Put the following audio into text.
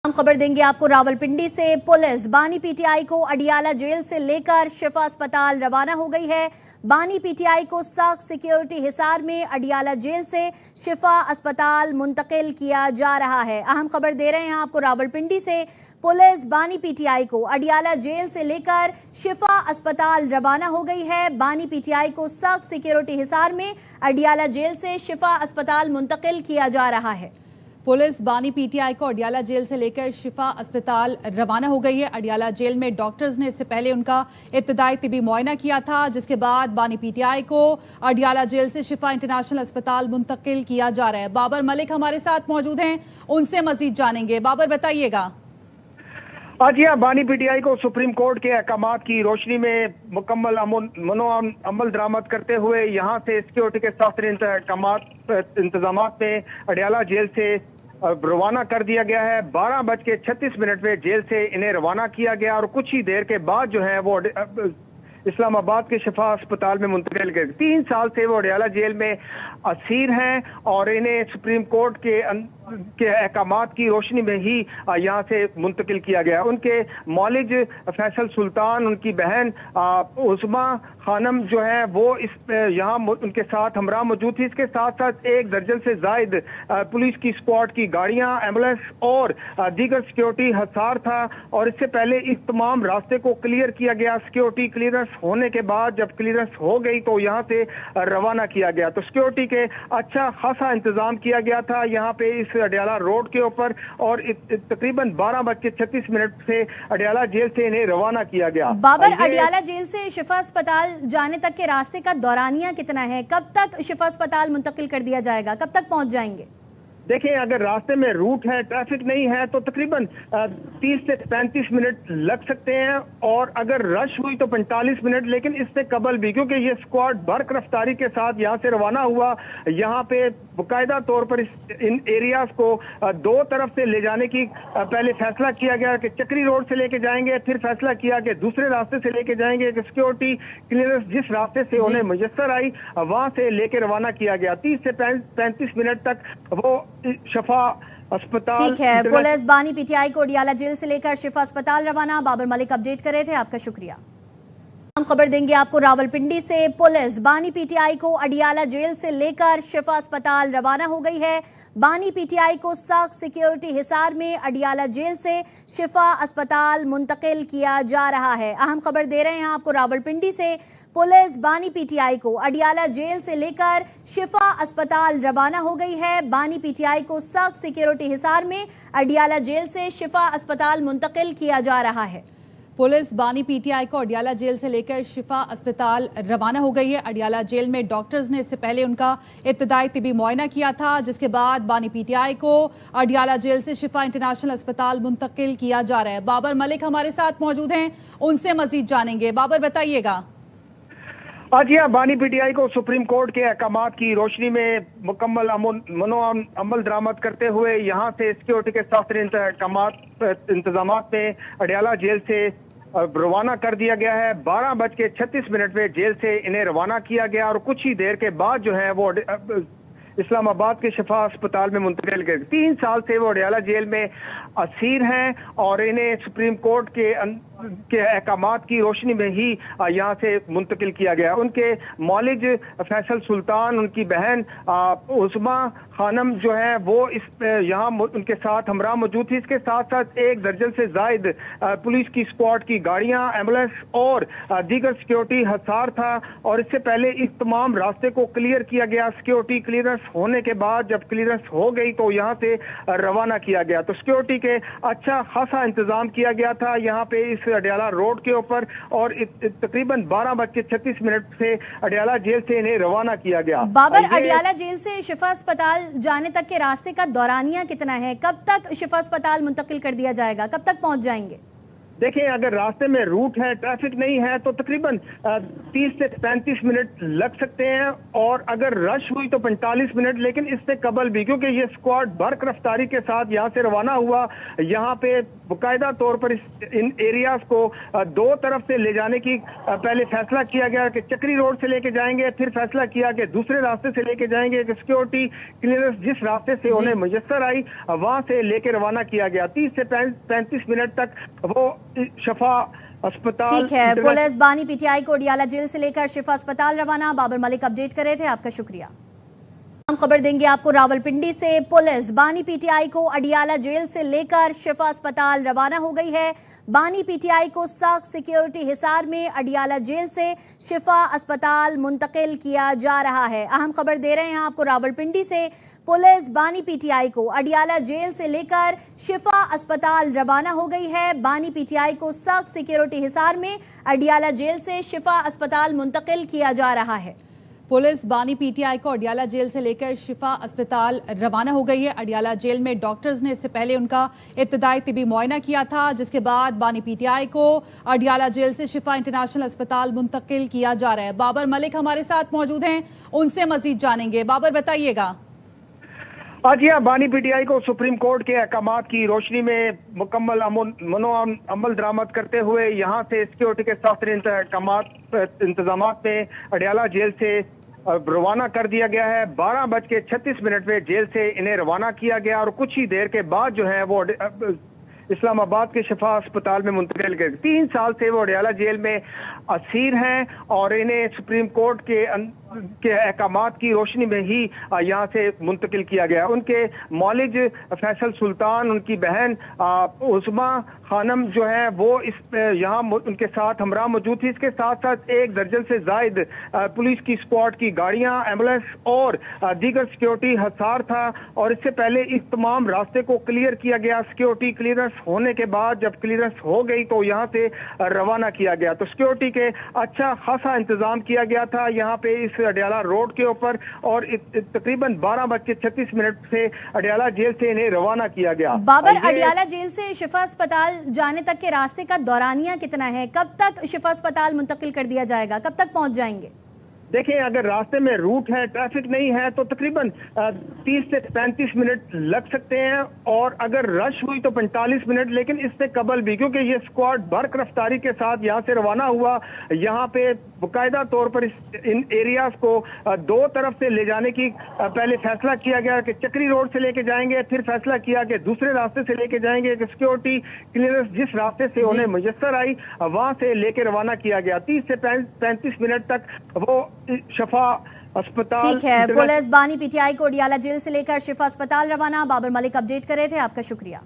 हम खबर देंगे आपको रावलपिंडी से। पुलिस बानी पीटीआई को अडियाला जेल से लेकर शिफा अस्पताल रवाना हो गई है। बानी पीटीआई को सख्त सिक्योरिटी हिसार में अडियाला जेल से शिफा अस्पताल मुंतकिल किया जा रहा है। अहम खबर दे रहे हैं आपको रावलपिंडी से। पुलिस बानी पीटीआई को अडियाला जेल से लेकर शिफा अस्पताल रवाना हो गई है। बानी पीटीआई को सख्त सिक्योरिटी हिसार में अडियाला जेल से शिफा अस्पताल मुंतकिल किया जा रहा है। पुलिस बानी पीटीआई को अडियाला जेल से लेकर शिफा अस्पताल रवाना हो गई है। अडियाला जेल में डॉक्टर्स ने इससे पहले उनका इब्तदाई तिबी मुआयना किया था, जिसके बाद बानी पीटीआई को अडियाला जेल से शिफा इंटरनेशनल अस्पताल मुंतकिल किया जा रहा है। बाबर मलिक हमारे साथ मौजूद हैं, उनसे मजीद जानेंगे। बाबर बताइएगा। आज यह बानी पीटीआई को सुप्रीम कोर्ट के अहकामात की रोशनी में मुकम्मल अमल दरामद करते हुए यहाँ से सिक्योरिटी के सख्त इंतजाम में अडियाला जेल से रवाना कर दिया गया है। 12:36 पे जेल से इन्हें रवाना किया गया और कुछ ही देर के बाद जो है वो इस्लामाबाद के शिफा अस्पताल में मुंतकिल कर। 3 साल से वो अडियाला जेल में असीर हैं और इन्हें सुप्रीम कोर्ट के अहकामात की रोशनी में ही यहाँ से मुंतकिल किया गया। उनके मौलिज फैसल सुल्तान, उनकी बहन उस्मा खानम जो है वो इस यहाँ उनके साथ हमरा मौजूद थी। इसके साथ साथ 1 दर्जन से जायद पुलिस की स्क्वाड की गाड़ियाँ, एम्बुलेंस और दीगर सिक्योरिटी हसार था। और इससे पहले इस तमाम रास्ते को क्लियर किया गया। सिक्योरिटी क्लियरेंस होने के बाद जब क्लियरेंस हो गई तो यहाँ से रवाना किया गया। तो सिक्योरिटी के अच्छा खासा इंतजाम किया गया था यहाँ पे इस अडियाला रोड के ऊपर और तकरीबन 12:36 से अडियाला जेल से इन्हें रवाना किया गया। बाबर, अडियाला जेल से शिफा अस्पताल जाने तक के रास्ते का दौरानिया कितना है? कब तक शिफा अस्पताल मुंतकिल कर दिया जाएगा? कब तक पहुंच जाएंगे? देखिए, अगर रास्ते में रूट है, ट्रैफिक नहीं है तो तकरीबन 30 से 35 मिनट लग सकते हैं और अगर रश हुई तो 45 मिनट। लेकिन इससे कबल भी, क्योंकि ये स्क्वाड बर्क रफ्तारी के साथ यहाँ से रवाना हुआ, यहाँ पे बाकायदा तौर पर इन एरियाज को 2 तरफ से ले जाने की पहले फैसला किया गया कि चक्री रोड से लेके जाएंगे, फिर फैसला किया कि दूसरे रास्ते से लेके जाएंगे। कि सिक्योरिटी क्लियरेंस जिस रास्ते से उन्हें मुयस्सर आई वहां से लेके रवाना किया गया। 30 से 35 मिनट तक वो शिफा अस्पताल। ठीक है, पुलिस बानी पीटीआई को अडियाला जेल से लेकर शिफा अस्पताल रवाना। बाबर मलिक अपडेट कर रहे थे, आपका शुक्रिया। हम खबर देंगे आपको रावलपिंडी से। पुलिस बानी पीटीआई को अडियाला जेल से लेकर शिफा अस्पताल रवाना हो गई है। बानी पीटीआई को सख्त सिक्योरिटी हिसार में अडियाला जेल से शिफा अस्पताल मुंतकिल किया जा रहा है। अहम खबर दे रहे हैं आपको रावलपिंडी से। पुलिस बानी पीटीआई को अडियाला जेल से लेकर शिफा अस्पताल रवाना हो गई है। बानी पीटीआई को सख्त सिक्योरिटी हिसार में अडियाला जेल से शिफा अस्पताल मुंतकिल किया जा रहा है। पुलिस बानी पीटीआई को अडियाला जेल से लेकर शिफा अस्पताल रवाना हो गई है। अडियाला जेल में डॉक्टर्स ने इससे पहले उनका इब्तदाई तिबी मुआयना किया था, जिसके बाद बानी पीटीआई को अडियाला जेल से शिफा इंटरनेशनल अस्पताल मुंतकिल किया जा रहा है। बाबर मलिक हमारे साथ मौजूद हैं, उनसे मजीद जानेंगे। बाबर बताइएगा। आज यह बानी पीटीआई को सुप्रीम कोर्ट के अहकामात की रोशनी में मुकम्मल अमल दरामद करते हुए यहाँ से सिक्योरिटी के सख्त इंतजाम में अडियाला जेल से रवाना कर दिया गया है। 12:36 पे जेल से इन्हें रवाना किया गया और कुछ ही देर के बाद जो है वो इस्लामाबाद के शिफा अस्पताल में मुंतकिल कर। 3 साल से वो अडियाला जेल में असीर हैं और इन्हें सुप्रीम कोर्ट के अहकामात की रोशनी में ही यहाँ से मुंतकिल किया गया। उनके मौलिज फैसल सुल्तान, उनकी बहन उस्मा खानम जो है वो इस यहाँ उनके साथ हमरा मौजूद थी। इसके साथ साथ 1 दर्जन से जायद पुलिस की स्क्वाड की गाड़ियाँ, एम्बुलेंस और दीगर सिक्योरिटी हसार था। और इससे पहले इस तमाम रास्ते को क्लियर किया गया। सिक्योरिटी क्लियरेंस होने के बाद जब क्लियरेंस हो गई तो यहाँ से रवाना किया गया। तो सिक्योरिटी के अच्छा खासा इंतजाम किया गया था यहाँ पे इस अडियाला रोड के ऊपर और तकरीबन 12:36 से अडियाला जेल से इन्हें रवाना किया गया। बाबर, अडियाला जेल से शिफा अस्पताल जाने तक के रास्ते का दौरानिया कितना है? कब तक शिफा अस्पताल मुंतकिल कर दिया जाएगा? कब तक पहुंच जाएंगे? देखें, अगर रास्ते में रूट है, ट्रैफिक नहीं है, तो तकरीबन 30 से 35 मिनट लग सकते हैं, और अगर रश हुई तो 45 मिनट, लेकिन इससे कबल भी, क्योंकि ये स्क्वाड बर्क रफ्तारी के साथ यहाँ से रवाना हुआ। यहाँ पे बाकायदा तौर पर इन एरियाज को दो तरफ से ले जाने की पहले फैसला किया गया कि चक्री रोड से लेके जाएंगे, फिर फैसला किया कि दूसरे रास्ते से लेके जाएंगे। सिक्योरिटी क्लियरेंस जिस रास्ते से उन्हें मुयस्सर आई वहां से लेके रवाना किया गया। 30 से 35 मिनट तक वो शिफा अस्पताल। ठीक है, पुलिस बानी पीटीआई को अडियाला जेल से लेकर शिफा अस्पताल रवाना। बाबर मलिक अपडेट कर रहे थे, आपका शुक्रिया। हम खबर देंगे आपको रावलपिंडी से। पुलिस बानी पीटीआई को अडियाला जेल से लेकर शिफा अस्पताल रवाना हो गई है। बानी पीटीआई को सख्त सिक्योरिटी हिसार में अडियाला जेल से शिफा अस्पताल मुंतकिल किया जा रहा है। अहम खबर दे रहे हैं आपको रावलपिंडी से। पुलिस बानी पीटीआई को अडियाला जेल से लेकर शिफा अस्पताल रवाना हो गई है। बानी पीटीआई को सख्त सिक्योरिटी हिसार में अडियाला जेल से शिफा अस्पताल मुंतकिल किया जा रहा है। पुलिस बानी पीटीआई को अडियाला जेल से लेकर शिफा अस्पताल रवाना हो गई है। अडियाला जेल में डॉक्टर्स ने इससे पहले उनका इब्तदाई तिबी मुआयना किया था, जिसके बाद बानी पीटीआई को अडियाला जेल से शिफा इंटरनेशनल अस्पताल मुंतकिल किया जा रहा है। बाबर मलिक हमारे साथ मौजूद हैं, उनसे मजीद जानेंगे। बाबर, बताइएगा। आज यह बानी पीटीआई को सुप्रीम कोर्ट के अहकामात की रोशनी में मुकम्मल अमल दरामद करते हुए यहाँ से सिक्योरिटी के सख्त इंतजाम में अडियाला जेल से रवाना कर दिया गया है। 12:36 पे जेल से इन्हें रवाना किया गया, और कुछ ही देर के बाद जो है वो इस्लामाबाद के शिफा अस्पताल में मुंतकिल कर। 3 साल से वो अडियाला जेल में असीर हैं, और इन्हें सुप्रीम कोर्ट के अहकामात की रोशनी में ही यहाँ से मुंतकिल किया गया। उनके मौलिज फैसल सुल्तान, उनकी बहन उस्मा खानम जो है वो इस यहाँ उनके साथ हमरा मौजूद थी। इसके साथ साथ 1 दर्जन से जायद पुलिस की स्क्वाड की गाड़ियाँ, एम्बुलेंस और दीगर सिक्योरिटी हसार था। और इससे पहले इस तमाम रास्ते को क्लियर किया गया। सिक्योरिटी क्लियरेंस होने के बाद जब क्लियरेंस हो गई तो यहाँ से रवाना किया गया। तो सिक्योरिटी के अच्छा खासा इंतजाम किया गया था यहाँ पे इस अडियाला रोड के ऊपर, और तकरीबन 12:36 से अडियाला जेल से इन्हें रवाना किया गया। बाबर, अडियाला जेल से शिफा अस्पताल जाने तक के रास्ते का दौरानिया कितना है? कब तक शिफा अस्पताल मुंतकिल कर दिया जाएगा? कब तक पहुंच जाएंगे? देखें, अगर रास्ते में रूट है, ट्रैफिक नहीं है, तो तकरीबन 30 से 35 मिनट लग सकते हैं, और अगर रश हुई तो 45 मिनट, लेकिन इससे कबल भी, क्योंकि ये स्क्वाड बर्क रफ्तारी के साथ यहाँ से रवाना हुआ। यहाँ पे बाकायदा तौर पर इन एरियाज को दो तरफ से ले जाने की पहले फैसला किया गया कि चक्री रोड से लेके जाएंगे, फिर फैसला किया कि दूसरे रास्ते से लेके जाएंगे। सिक्योरिटी क्लियरेंस जिस रास्ते से उन्हें मुयस्सर आई वहां से लेके रवाना किया गया। 30 से 35 मिनट तक वो शिफा अस्पताल। ठीक है, पुलिस बानी पीटीआई को अडियाला जेल से लेकर शिफा अस्पताल रवाना। बाबर मलिक अपडेट कर रहे थे, आपका शुक्रिया।